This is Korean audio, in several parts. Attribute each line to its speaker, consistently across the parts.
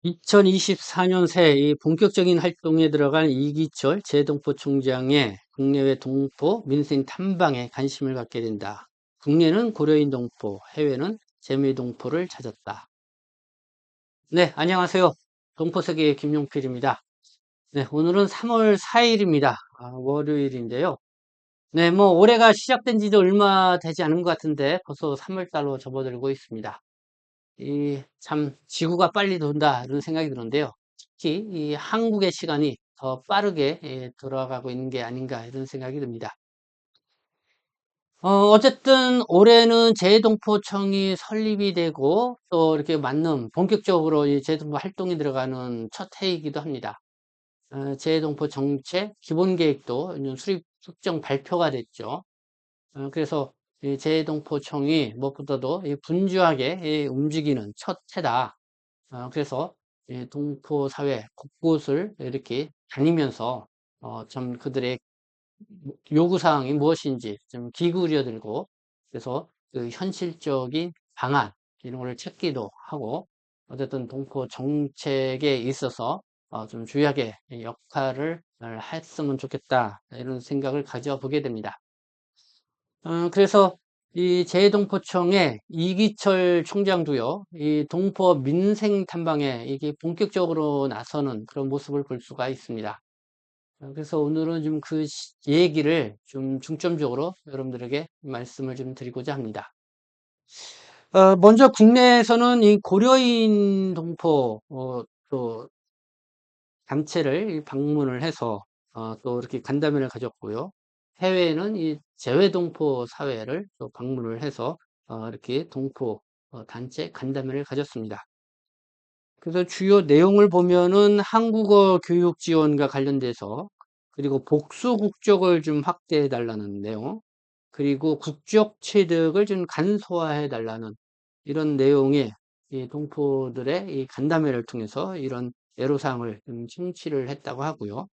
Speaker 1: 2024년 새 이 본격적인 활동에 들어간 이기철 재동포 총장의 국내외 동포 민생 탐방에 관심을 갖게 된다. 국내는 고려인 동포, 해외는 재미 동포를 찾았다. 네, 안녕하세요. 동포세계의 김용필입니다. 네, 오늘은 3월 4일입니다. 월요일인데요. 네, 뭐 올해가 시작된 지도 얼마 되지 않은 것 같은데 벌써 3월 달로 접어들고 있습니다. 이 참 지구가 빨리 돈다 이런 생각이 드는데요. 특히 이 한국의 시간이 더 빠르게 돌아가고 있는 게 아닌가 이런 생각이 듭니다. 어쨌든 올해는 재동포청이 설립이 되고 또 이렇게 맞는 본격적으로 이 재동포 활동이 들어가는 첫 해이기도 합니다. 재동포 정책 기본 계획도 이제 수립 특정 발표가 됐죠. 그래서 이 재동포청이 무엇보다도 이 분주하게 움직이는 첫 해다. 그래서 동포 사회 곳곳을 이렇게 다니면서 좀 그들의 요구사항이 무엇인지 좀 기울여들고, 그래서 그 현실적인 방안 이런 걸 찾기도 하고, 어쨌든 동포 정책에 있어서 좀 주요하게 역할을 했으면 좋겠다 이런 생각을 가져보게 됩니다. 그래서 이 재동포청의 이기철 총장도요, 이 동포 민생 탐방에 이게 본격적으로 나서는 그런 모습을 볼 수가 있습니다. 그래서 오늘은 좀 그 얘기를 좀 중점적으로 여러분들에게 말씀을 좀 드리고자 합니다. 먼저 국내에서는 이 고려인 동포, 또 단체를 방문을 해서 또 이렇게 간담회를 가졌고요. 해외에는 이 재외동포 사회를 또 방문을 해서 이렇게 동포 단체 간담회를 가졌습니다. 그래서 주요 내용을 보면은 한국어 교육 지원과 관련돼서, 그리고 복수 국적을 좀 확대해 달라는 내용, 그리고 국적 취득을 좀 간소화해 달라는 이런 내용의 이 동포들의 이 간담회를 통해서 이런 애로사항을 좀 청취를 했다고 하고요.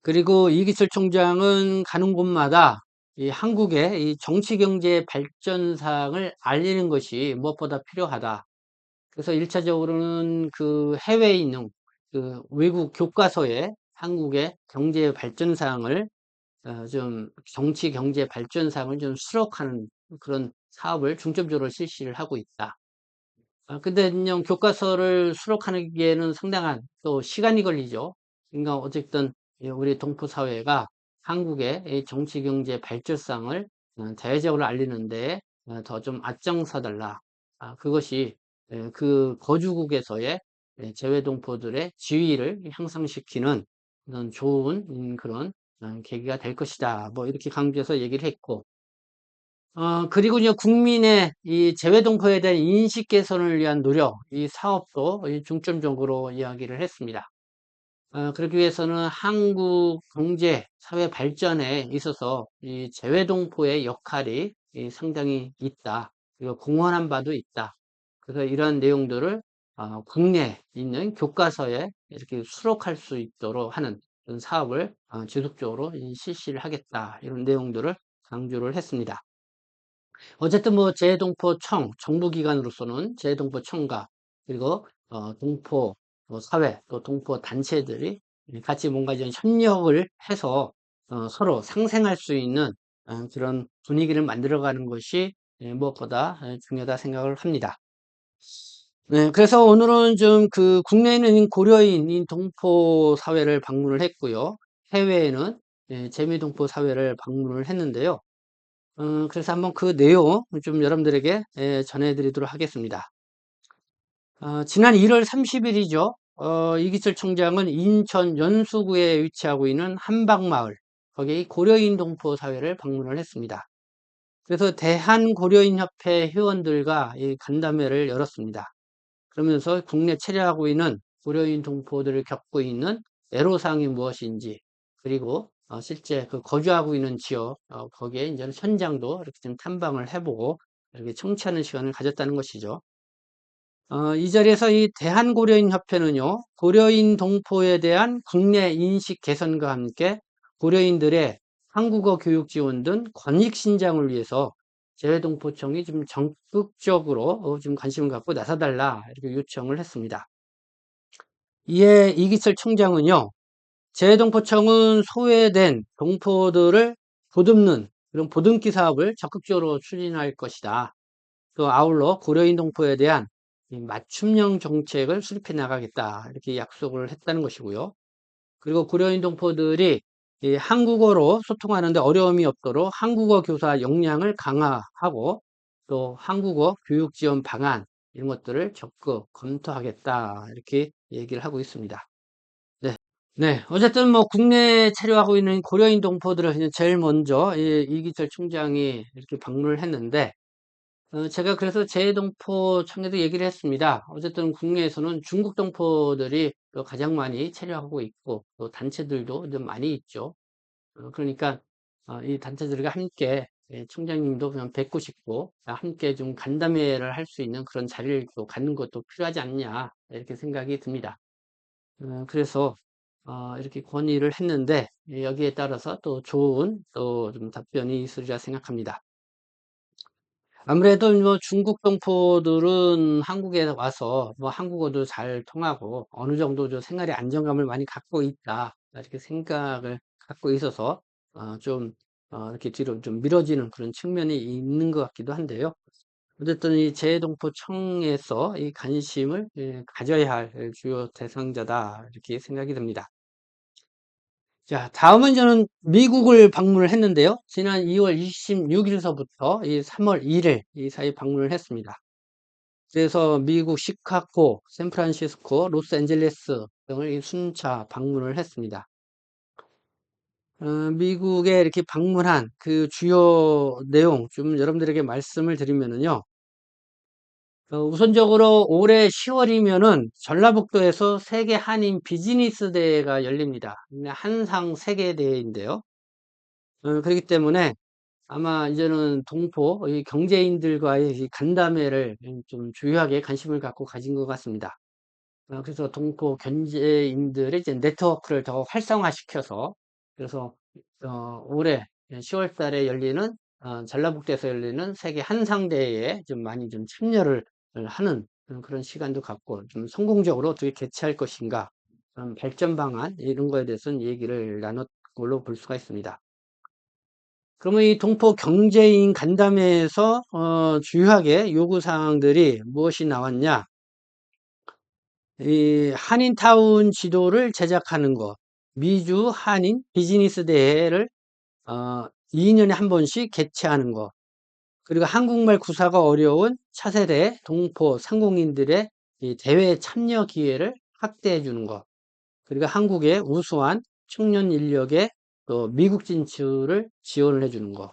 Speaker 1: 그리고 이기철 총장은 가는 곳마다 이 한국의 이 정치 경제 발전상을 알리는 것이 무엇보다 필요하다. 그래서 1차적으로는 그 해외에 있는 그 외국 교과서에 한국의 경제 발전상을 좀 정치 경제 발전상을 좀 수록하는 그런 사업을 중점적으로 실시를 하고 있다. 근데 그냥 교과서를 수록하기에는 상당한 또 시간이 걸리죠. 그러니까 어쨌든 이 우리 동포 사회가 한국의 이 정치 경제 발전상을 대외적으로 알리는데 더 좀 앞장서 달라. 그것이 그 거주국에서의 재외 동포들의 지위를 향상시키는 그런 좋은 그런 계기가 될 것이다. 뭐 이렇게 강조해서 얘기를 했고, 그리고 이제 국민의 이 재외동포에 대한 인식 개선을 위한 노력, 이 사업도 이 중점적으로 이야기를 했습니다. 그러기 위해서는 한국 경제, 사회 발전에 있어서 이 재외동포의 역할이 이 상당히 있다. 그리고 공헌한 바도 있다. 그래서 이런 내용들을 국내에 있는 교과서에 이렇게 수록할 수 있도록 하는 그런 사업을 지속적으로 이 실시를 하겠다. 이런 내용들을 강조를 했습니다. 어쨌든 뭐 재동포청, 정부기관으로서는 재동포청과 그리고 동포 사회 또 동포 단체들이 같이 뭔가 좀 협력을 해서 서로 상생할 수 있는 그런 분위기를 만들어가는 것이 무엇보다 중요하다 생각을 합니다. 네, 그래서 오늘은 좀 그 국내에는 고려인인 동포 사회를 방문을 했고요. 해외에는 재미동포 사회를 방문을 했는데요. 그래서 한번 그 내용 좀 여러분들에게 전해드리도록 하겠습니다. 지난 1월 30일이죠. 이기철 총장은 인천 연수구에 위치하고 있는 한박마을, 거기 고려인 동포 사회를 방문을 했습니다. 그래서 대한고려인협회 회원들과 이 간담회를 열었습니다. 그러면서 국내 체류하고 있는 고려인 동포들을 겪고 있는 애로사항이 무엇인지, 그리고 실제 그 거주하고 있는 지역, 거기에 이제 현장도 이렇게 좀 탐방을 해보고 이렇게 청취하는 시간을 가졌다는 것이죠. 이 자리에서 이 대한고려인협회는요, 고려인 동포에 대한 국내 인식 개선과 함께 고려인들의 한국어 교육 지원 등 권익 신장을 위해서 재외동포청이 좀 적극적으로 좀 관심을 갖고 나서달라 이렇게 요청을 했습니다. 이에 이기철 총장은요, 재동포청은 소외된 동포들을 보듬는 그런 보듬기 사업을 적극적으로 추진할 것이다. 또 아울러 고려인 동포에 대한 이 맞춤형 정책을 수립해 나가겠다. 이렇게 약속을 했다는 것이고요. 그리고 고려인 동포들이 이 한국어로 소통하는데 어려움이 없도록 한국어 교사 역량을 강화하고 또 한국어 교육 지원 방안 이런 것들을 적극 검토하겠다. 이렇게 얘기를 하고 있습니다. 네. 네. 어쨌든 뭐 국내에 체류하고 있는 고려인 동포들을 이제 제일 먼저 이기철 총장이 이렇게 방문을 했는데 제가 그래서 재동포청에도 얘기를 했습니다. 어쨌든 국내에서는 중국 동포들이 또 가장 많이 체류하고 있고 또 단체들도 좀 많이 있죠. 그러니까 이 단체들과 함께 총장님도 그냥 뵙고 싶고 함께 좀 간담회를 할 수 있는 그런 자리를 또 갖는 것도 필요하지 않냐 이렇게 생각이 듭니다. 그래서 이렇게 건의를 했는데 여기에 따라서 또 좋은 또 좀 답변이 있으리라 생각합니다. 아무래도 뭐 중국 동포들은 한국에 와서 뭐 한국어도 잘 통하고 어느 정도 좀 생활의 안정감을 많이 갖고 있다. 이렇게 생각을 갖고 있어서 좀 이렇게 뒤로 좀 미뤄지는 그런 측면이 있는 것 같기도 한데요. 어쨌든 이 재동포청에서 이 관심을 가져야 할 주요 대상자다. 이렇게 생각이 듭니다. 자, 다음은 저는 미국을 방문을 했는데요. 지난 2월 26일서부터 이 3월 1일 이 사이 방문을 했습니다. 그래서 미국 시카고, 샌프란시스코, 로스앤젤레스 등을 이 순차 방문을 했습니다. 미국에 이렇게 방문한 그 주요 내용 좀 여러분들에게 말씀을 드리면은요. 우선적으로 올해 10월이면은 전라북도에서 세계 한인 비즈니스 대회가 열립니다. 한상 세계대회인데요. 그렇기 때문에 아마 이제는 동포 이 경제인들과의 이 간담회를 좀 주요하게 관심을 갖고 가진 것 같습니다. 그래서 동포 경제인들의 이제 네트워크를 더 활성화시켜서 그래서 올해 10월 달에 열리는 전라북도에서 열리는 세계 한상대회에 좀 많이 좀 참여를 하는 그런 시간도 갖고 좀 성공적으로 어떻게 개최할 것인가 발전 방안 이런 거에 대해서는 얘기를 나눴 걸로 볼 수가 있습니다. 그러면 이 동포 경제인 간담회에서 주요하게 요구 사항들이 무엇이 나왔냐? 이 한인타운 지도를 제작하는 것, 미주 한인 비즈니스 대회를 2년에 한 번씩 개최하는 것, 그리고 한국말 구사가 어려운 차세대 동포 상공인들의 이 대회 참여 기회를 확대해 주는 것, 그리고 한국의 우수한 청년 인력의 또 미국 진출을 지원을 해 주는 것,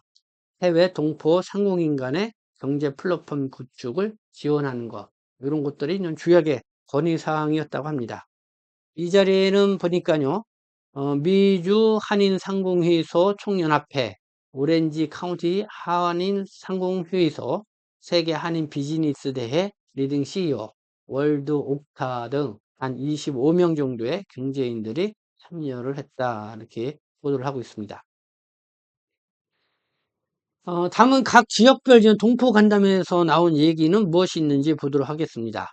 Speaker 1: 해외 동포 상공인 간의 경제 플랫폼 구축을 지원하는 것, 이런 것들이 좀 주요하게 건의사항이었다고 합니다. 이 자리에는 보니까요, 미주 한인 상공회의소 총연합회, 오렌지 카운티 한인 상공회의소, 세계 한인 비즈니스 대회 리딩 CEO, 월드 옥타 등 한 25명 정도의 경제인들이 참여를 했다. 이렇게 보도를 하고 있습니다. 다음은 각 지역별 지금 동포 간담회에서 나온 얘기는 무엇이 있는지 보도록 하겠습니다.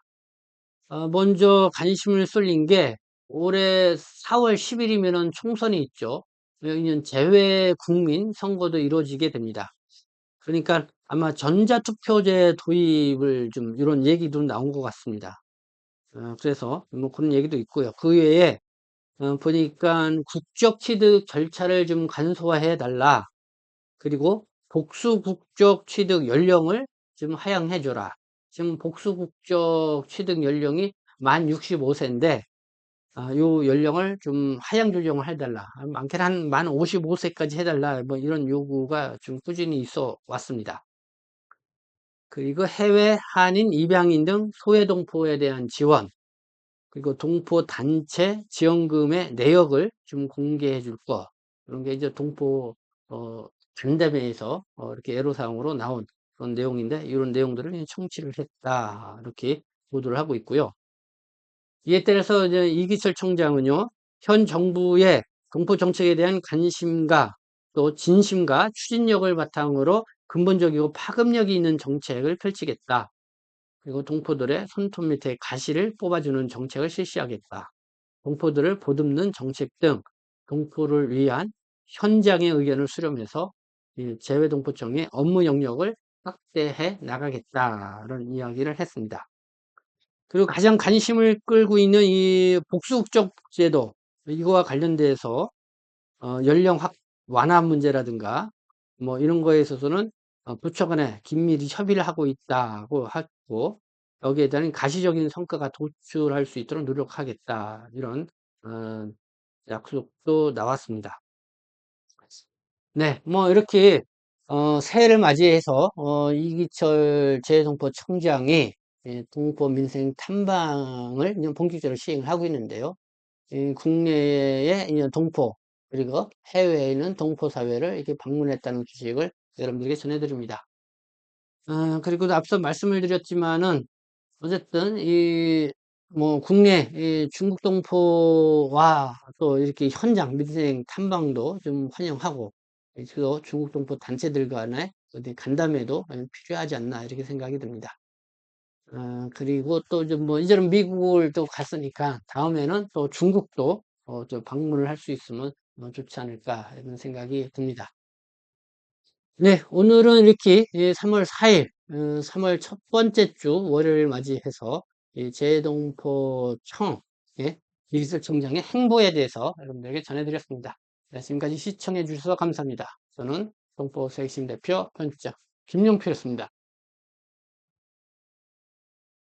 Speaker 1: 먼저 관심을 쏠린 게 올해 4월 10일이면은 총선이 있죠. 여기는 재외 국민 선거도 이루어지게 됩니다. 그러니까 아마 전자투표제 도입을 좀 이런 얘기도 나온 것 같습니다. 그래서 뭐 그런 얘기도 있고요. 그 외에 보니까 국적 취득 절차를 좀 간소화해 달라. 그리고 복수 국적 취득 연령을 좀 하향해 줘라. 지금 복수 국적 취득 연령이 만 65세인데 요 연령을 좀 하향 조정을 해달라. 많게는 한 만 55세까지 해달라. 뭐 이런 요구가 좀 꾸준히 있어 왔습니다. 그리고 해외 한인 입양인 등 소외동포에 대한 지원, 그리고 동포 단체 지원금의 내역을 좀 공개해 줄 거. 이런 게 이제 동포 어, 간담회에서 이렇게 애로사항으로 나온 그런 내용인데 이런 내용들을 청취를 했다. 이렇게 보도를 하고 있고요. 이에 따라서 이제 이기철 총장은요, 현 정부의 동포 정책에 대한 관심과 또 진심과 추진력을 바탕으로 근본적이고 파급력이 있는 정책을 펼치겠다. 그리고 동포들의 손톱 밑에 가시를 뽑아주는 정책을 실시하겠다. 동포들을 보듬는 정책 등 동포를 위한 현장의 의견을 수렴해서 이 재외동포청의 업무 영역을 확대해 나가겠다는 이야기를 했습니다. 그리고 가장 관심을 끌고 있는 이 복수국적 제도, 이거와 관련돼서 연령 완화 문제라든가 뭐 이런 거에 있어서는 부처 간에 긴밀히 협의를 하고 있다고 하고, 여기에 대한 가시적인 성과가 도출할 수 있도록 노력하겠다, 이런 어, 약속도 나왔습니다. 네, 뭐 이렇게 새해를 맞이해서 이기철 재외동포 청장이 동포 민생 탐방을 이제 본격적으로 시행을 하고 있는데요. 이 국내의 이 동포, 그리고 해외에 있는 동포 사회를 이렇게 방문했다는 소식을 여러분들에게 전해드립니다. 그리고 앞서 말씀을 드렸지만은 어쨌든 이 뭐 국내 이 중국 동포와 또 이렇게 현장 민생 탐방도 좀 환영하고, 또 중국 동포 단체들 간의 어디 간담회도 필요하지 않나, 이렇게 생각이 듭니다. 그리고 또 좀 뭐 이제는 미국을 또 갔으니까 다음에는 또 중국도 좀 방문을 할 수 있으면 좋지 않을까, 이런 생각이 듭니다. 네, 오늘은 이렇게 3월 4일, 3월 첫 번째 주 월요일 맞이해서 이 재동포청 기술청장의 행보에 대해서 여러분들에게 전해드렸습니다. 네, 지금까지 시청해 주셔서 감사합니다. 저는 동포 세심 대표 편집장 김용표였습니다.